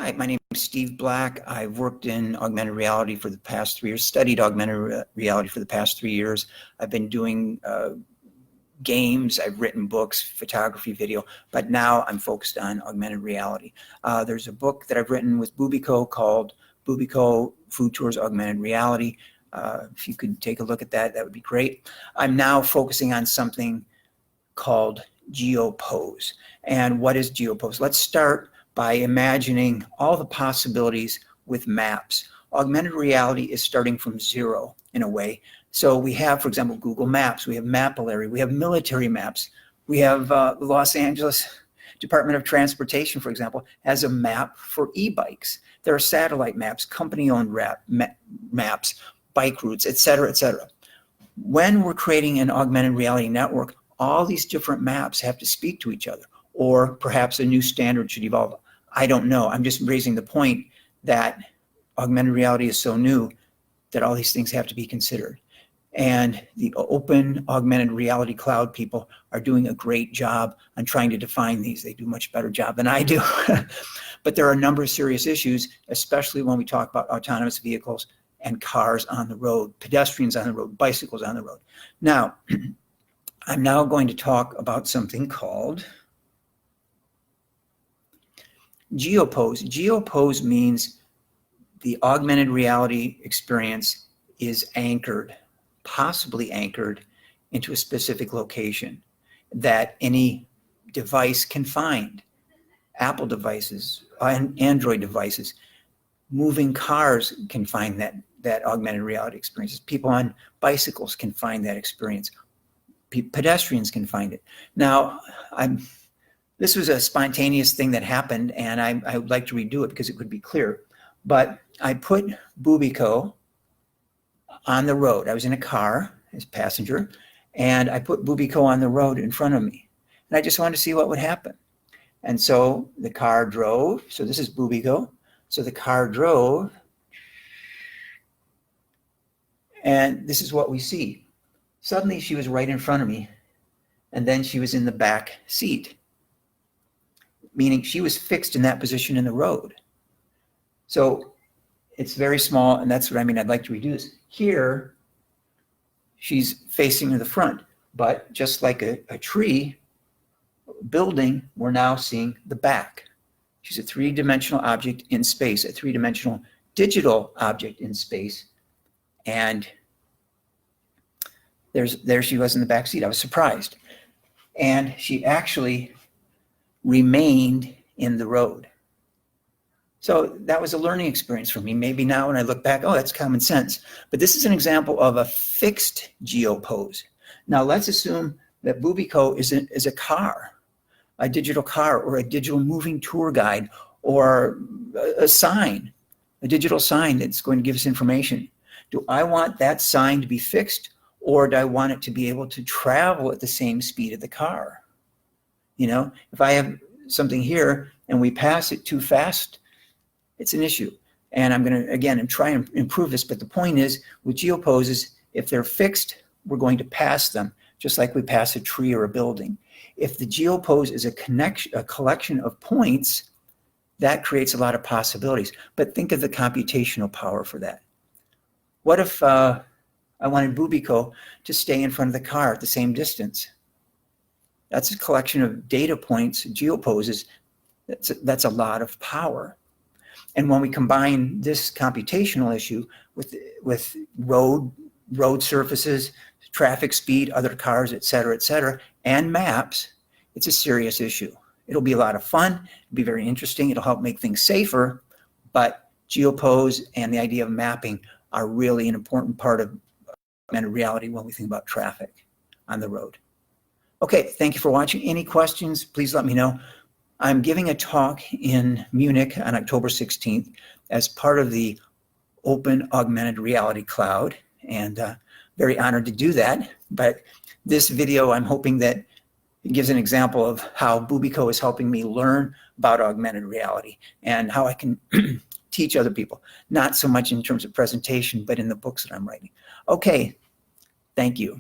Hi, my name is Steve Black. I've worked in augmented reality for the past 3 years, studied augmented reality for the past 3 years. I've been doing games, I've written books, photography, video, but now I'm focused on augmented reality. There's a book that I've written with Bubico called Bubico Food Tours Augmented Reality. If you could take a look at that, that would be great. I'm now focusing on something called Geopose. And what is Geopose? Let's start by imagining all the possibilities with maps. Augmented reality is starting from zero in a way. So we have, for example, Google Maps, we have Mapillary, we have military maps, we have the Los Angeles Department of Transportation, for example, has a map for e-bikes. There are satellite maps, company-owned maps, bike routes, et cetera, et cetera. When we're creating an augmented reality network, all these different maps have to speak to each other, or perhaps a new standard should evolve. I don't know. I'm just raising the point that augmented reality is so new that all these things have to be considered. And the open augmented reality cloud people are doing a great job on trying to define these. They do a much better job than I do. But there are a number of serious issues, especially when we talk about autonomous vehicles and cars on the road, pedestrians on the road, bicycles on the road. Now, I'm now going to talk about something called Geopose. Geopose means the augmented reality experience is anchored, possibly anchored into a specific location that any device can find. Apple devices, Android devices, moving cars can find that augmented reality experience. People on bicycles can find that experience. Pedestrians can find it. Now, this was a spontaneous thing that happened, and I would like to redo it because it would be clear. But I put Bubico on the road. I was in a car as a passenger, and I put Bubico on the road in front of me. And I just wanted to see what would happen. And so the car drove. So this is Bubico. So the car drove, and this is what we see. Suddenly she was right in front of me, and then she was in the back seat, meaning she was fixed in that position in the road. So it's very small, and that's what I mean. I'd like to reduce. Here, she's facing to the front, but just like a tree, building, we're now seeing the back. She's a three-dimensional object in space, a three-dimensional digital object in space, and there she was in the back seat. I was surprised. And she actually remained in the road. So that was a learning experience for me. Maybe now when I look back, oh, that's common sense. But this is an example of a fixed geopose. Now let's assume that Bubico is a car, a digital car, or a digital moving tour guide, or a sign, a digital sign that's going to give us information. Do I want that sign to be fixed, or do I want it to be able to travel at the same speed of the car? You know, if I have something here and we pass it too fast, it's an issue. And I'm going to, again, try and improve this. But the point is, with geoposes, if they're fixed, we're going to pass them, just like we pass a tree or a building. If the geopose is a collection of points, that creates a lot of possibilities. But think of the computational power for that. What if I wanted Bubico to stay in front of the car at the same distance? That's a collection of data points, geoposes. That's a lot of power. And when we combine this computational issue with road surfaces, traffic speed, other cars, et cetera, and maps, it's a serious issue. It'll be a lot of fun. It'll be very interesting. It'll help make things safer. But Geopose and the idea of mapping are really an important part of augmented reality when we think about traffic on the road. Okay, thank you for watching. Any questions, please let me know. I'm giving a talk in Munich on October 16th as part of the Open Augmented Reality Cloud, and very honored to do that. But this video, I'm hoping that it gives an example of how Bubico is helping me learn about augmented reality and how I can teach other people, not so much in terms of presentation, but in the books that I'm writing. Okay, thank you.